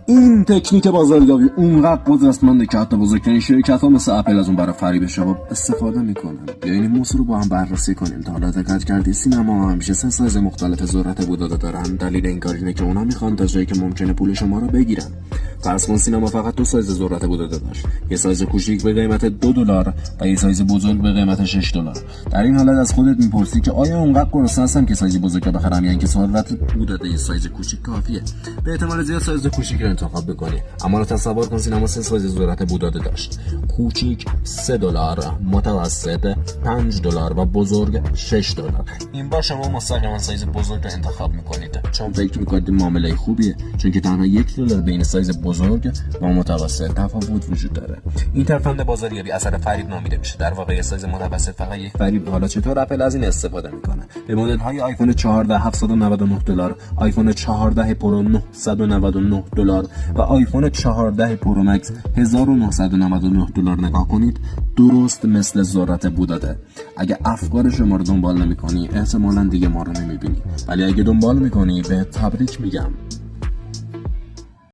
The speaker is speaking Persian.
این تکنیک بازاریابی اونقدر قدرتمنده که حتی بزرگترین شرکت‌ها مثل اپل از اون برای فریب شباب استفاده میکنن. بیاین این موضوع رو با هم بررسی کنیم. تا حالا دقت کردی سینما همیشه 3 سایز مختلف ذرت بوداده دارن؟ دلیل این کار اینه که اونا میخوان تا جایی که ممکنه پول شما رو بگیرن. فرض کن سینما فقط 2 سایز ذرت بوداده داشت، یه سایز کوچیک به قیمت $2 و یه سایز بزرگ به قیمت $6. در این حالت از خودت میپرسی که آیا اونقدر گرسنه هستم که سایز بزرگ رو بخرم یا اینکه ذرت بوداده یه سایز کوچیک کافیه؟ به احتمال زیاد سایز کوچیک رو انتخاب بکنی. اما تصور کن سینما 3 سایز ذرت بوداده داشت: کوچیک $3، متوسط $5 و بزرگ $6. این بار شما مستقیما سایز بزرگ رو انتخاب میکنید چون فکر میکنید معامله خوبیه، چون که تنها $1 بین سایز بزرگ و متوسط تفاوت وجود داره. این ترفند بازاریابی اثر فریب نامیده میشه. در واقع سایز متوسط فقط یک فریب. حالا چطور اپل از این استفاده میکنه؟ به مدل های آیفون 14 $799، آیفون 14 پرو $999 و آیفون 14 پرو مکس $1999 نگاه کنید. درست مثل ذرت بوداده. اگه افکار شما رو دنبال نمی‌کنی احتمالاً دیگه ما رو نمی‌بینی، ولی اگه دنبال می‌کنی به تبریک میگم.